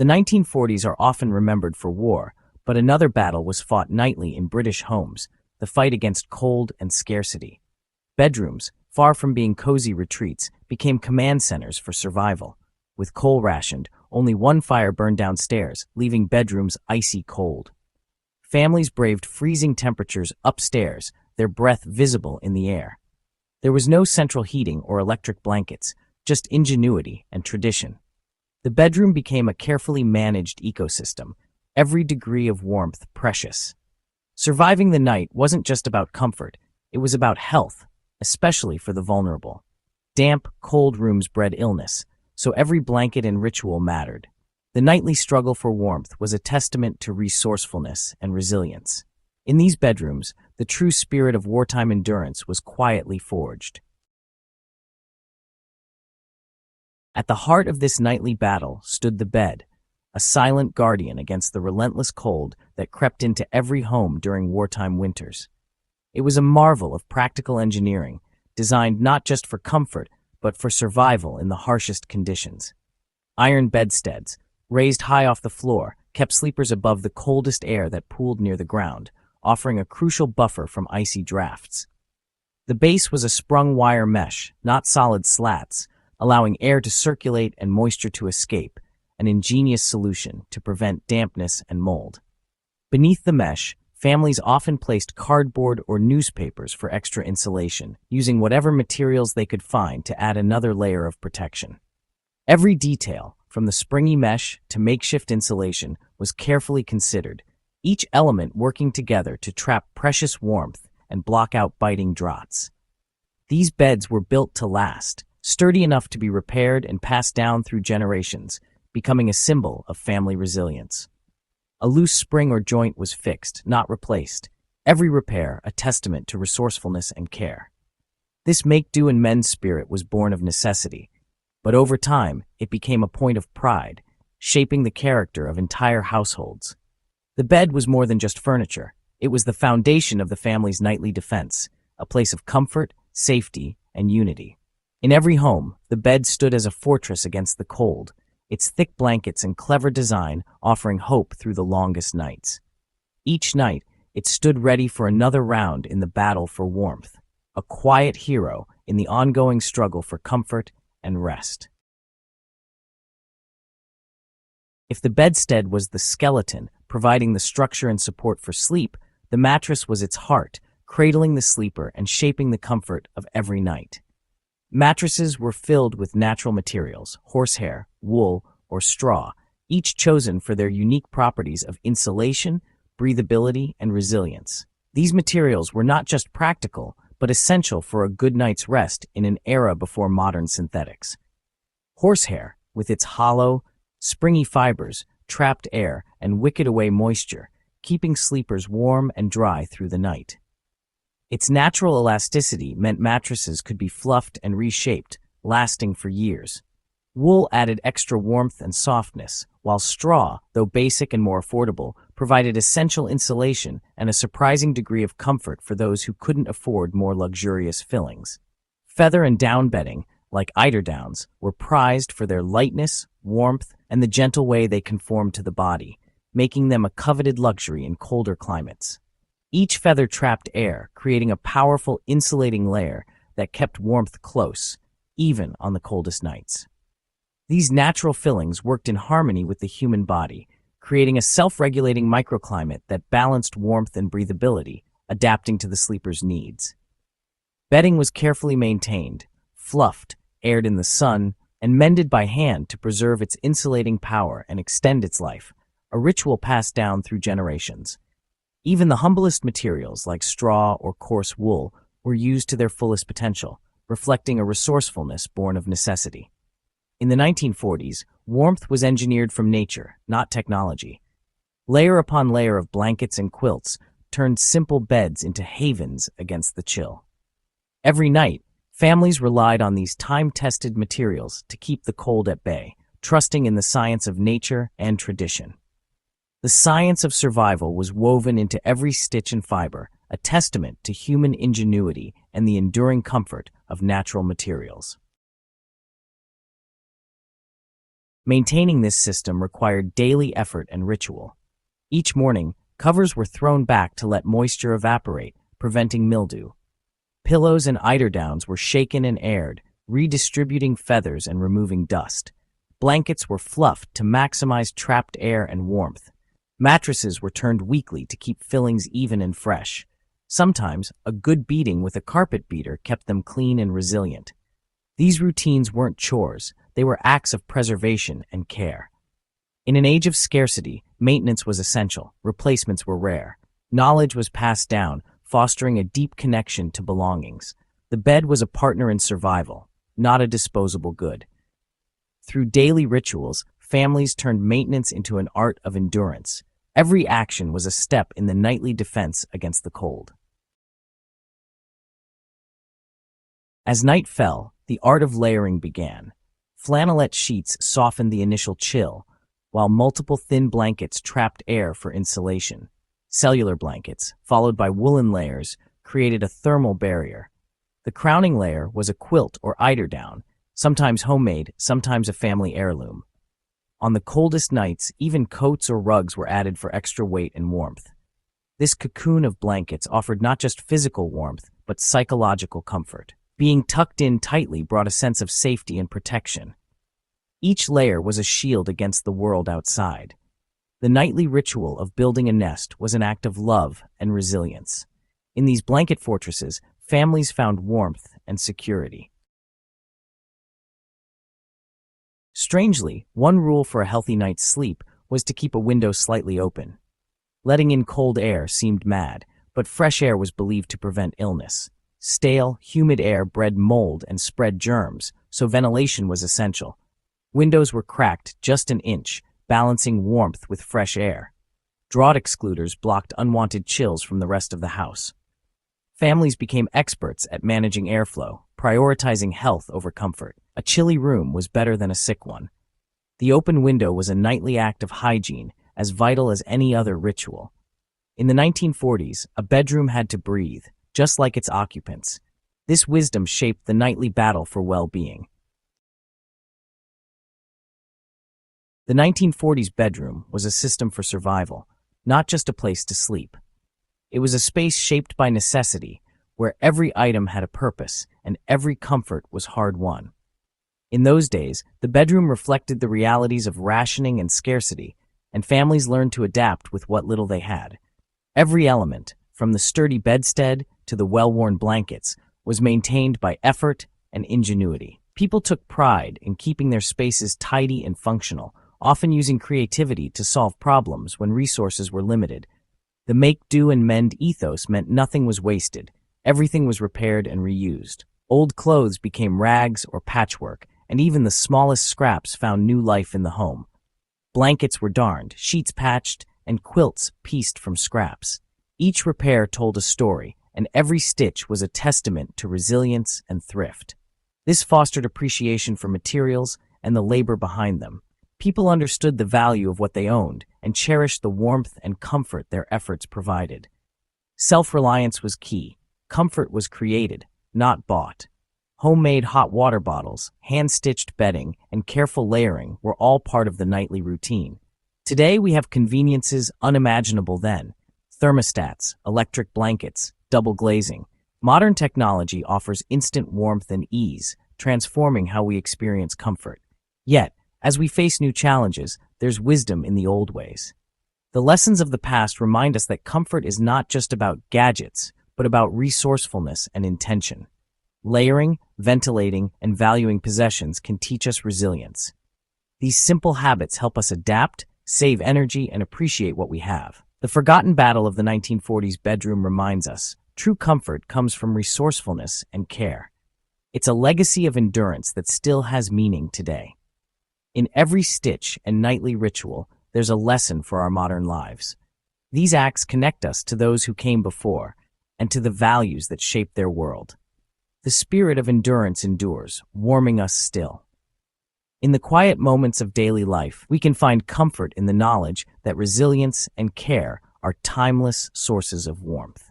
The 1940s are often remembered for war, but another battle was fought nightly in British homes, the fight against cold and scarcity. Bedrooms, far from being cozy retreats, became command centers for survival. With coal rationed, only one fire burned downstairs, leaving bedrooms icy cold. Families braved freezing temperatures upstairs, their breath visible in the air. There was no central heating or electric blankets, just ingenuity and tradition. The bedroom became a carefully managed ecosystem, every degree of warmth precious. Surviving the night wasn't just about comfort, it was about health, especially for the vulnerable. Damp, cold rooms bred illness, so every blanket and ritual mattered. The nightly struggle for warmth was a testament to resourcefulness and resilience. In these bedrooms, the true spirit of wartime endurance was quietly forged. At the heart of this nightly battle stood the bed, a silent guardian against the relentless cold that crept into every home during wartime winters. It was a marvel of practical engineering, designed not just for comfort, but for survival in the harshest conditions. Iron bedsteads, raised high off the floor, kept sleepers above the coldest air that pooled near the ground, offering a crucial buffer from icy drafts. The base was a sprung wire mesh, not solid slats, allowing air to circulate and moisture to escape, an ingenious solution to prevent dampness and mold. Beneath the mesh, families often placed cardboard or newspapers for extra insulation, using whatever materials they could find to add another layer of protection. Every detail, from the springy mesh to makeshift insulation, was carefully considered, each element working together to trap precious warmth and block out biting draughts. These beds were built to last, sturdy enough to be repaired and passed down through generations, becoming a symbol of family resilience. A loose spring or joint was fixed, not replaced, every repair a testament to resourcefulness and care. This make-do-and-mend spirit was born of necessity, but over time it became a point of pride, shaping the character of entire households. The bed was more than just furniture. It was the foundation of the family's nightly defense, a place of comfort, safety, and unity. In every home, the bed stood as a fortress against the cold, its thick blankets and clever design offering hope through the longest nights. Each night, it stood ready for another round in the battle for warmth, a quiet hero in the ongoing struggle for comfort and rest. If the bedstead was the skeleton, providing the structure and support for sleep, the mattress was its heart, cradling the sleeper and shaping the comfort of every night. Mattresses were filled with natural materials, horsehair, wool, or straw, each chosen for their unique properties of insulation, breathability, and resilience. These materials were not just practical, but essential for a good night's rest in an era before modern synthetics. Horsehair, with its hollow, springy fibers, trapped air, and wicked away moisture, keeping sleepers warm and dry through the night. Its natural elasticity meant mattresses could be fluffed and reshaped, lasting for years. Wool added extra warmth and softness, while straw, though basic and more affordable, provided essential insulation and a surprising degree of comfort for those who couldn't afford more luxurious fillings. Feather and down bedding, like eiderdowns, were prized for their lightness, warmth, and the gentle way they conformed to the body, making them a coveted luxury in colder climates. Each feather trapped air, creating a powerful insulating layer that kept warmth close, even on the coldest nights. These natural fillings worked in harmony with the human body, creating a self-regulating microclimate that balanced warmth and breathability, adapting to the sleeper's needs. Bedding was carefully maintained, fluffed, aired in the sun, and mended by hand to preserve its insulating power and extend its life, a ritual passed down through generations. Even the humblest materials like straw or coarse wool were used to their fullest potential, reflecting a resourcefulness born of necessity. In the 1940s, warmth was engineered from nature, not technology. Layer upon layer of blankets and quilts turned simple beds into havens against the chill. Every night, families relied on these time-tested materials to keep the cold at bay, trusting in the science of nature and tradition. The science of survival was woven into every stitch and fiber, a testament to human ingenuity and the enduring comfort of natural materials. Maintaining this system required daily effort and ritual. Each morning, covers were thrown back to let moisture evaporate, preventing mildew. Pillows and eiderdowns were shaken and aired, redistributing feathers and removing dust. Blankets were fluffed to maximize trapped air and warmth. Mattresses were turned weekly to keep fillings even and fresh. Sometimes, a good beating with a carpet beater kept them clean and resilient. These routines weren't chores, they were acts of preservation and care. In an age of scarcity, maintenance was essential, replacements were rare. Knowledge was passed down, fostering a deep connection to belongings. The bed was a partner in survival, not a disposable good. Through daily rituals, families turned maintenance into an art of endurance. Every action was a step in the nightly defense against the cold. As night fell, the art of layering began. Flannelette sheets softened the initial chill, while multiple thin blankets trapped air for insulation. Cellular blankets, followed by woolen layers, created a thermal barrier. The crowning layer was a quilt or eiderdown, sometimes homemade, sometimes a family heirloom. On the coldest nights, even coats or rugs were added for extra weight and warmth. This cocoon of blankets offered not just physical warmth, but psychological comfort. Being tucked in tightly brought a sense of safety and protection. Each layer was a shield against the world outside. The nightly ritual of building a nest was an act of love and resilience. In these blanket fortresses, families found warmth and security. Strangely, one rule for a healthy night's sleep was to keep a window slightly open. Letting in cold air seemed mad, but fresh air was believed to prevent illness. Stale, humid air bred mold and spread germs, so ventilation was essential. Windows were cracked just an inch, balancing warmth with fresh air. Draught excluders blocked unwanted chills from the rest of the house. Families became experts at managing airflow, prioritizing health over comfort. A chilly room was better than a sick one. The open window was a nightly act of hygiene, as vital as any other ritual. In the 1940s, a bedroom had to breathe, just like its occupants. This wisdom shaped the nightly battle for well-being. The 1940s bedroom was a system for survival, not just a place to sleep. It was a space shaped by necessity, where every item had a purpose and every comfort was hard-won. In those days, the bedroom reflected the realities of rationing and scarcity, and families learned to adapt with what little they had. Every element, from the sturdy bedstead to the well-worn blankets, was maintained by effort and ingenuity. People took pride in keeping their spaces tidy and functional, often using creativity to solve problems when resources were limited. The make, do, and mend ethos meant nothing was wasted. Everything was repaired and reused. Old clothes became rags or patchwork, and even the smallest scraps found new life in the home. Blankets were darned, sheets patched, and quilts pieced from scraps. Each repair told a story, and every stitch was a testament to resilience and thrift. This fostered appreciation for materials and the labor behind them. People understood the value of what they owned and cherished the warmth and comfort their efforts provided. Self-reliance was key. Comfort was created, not bought. Homemade hot water bottles, hand-stitched bedding, and careful layering were all part of the nightly routine. Today we have conveniences unimaginable then. Thermostats, electric blankets, double glazing. Modern technology offers instant warmth and ease, transforming how we experience comfort. Yet, as we face new challenges, there's wisdom in the old ways. The lessons of the past remind us that comfort is not just about gadgets, but about resourcefulness and intention. Layering, ventilating, and valuing possessions can teach us resilience. These simple habits help us adapt, save energy, and appreciate what we have. The forgotten battle of the 1940s bedroom reminds us, true comfort comes from resourcefulness and care. It's a legacy of endurance that still has meaning today. In every stitch and nightly ritual, there's a lesson for our modern lives. These acts connect us to those who came before and to the values that shaped their world. The spirit of endurance endures, warming us still. In the quiet moments of daily life, we can find comfort in the knowledge that resilience and care are timeless sources of warmth.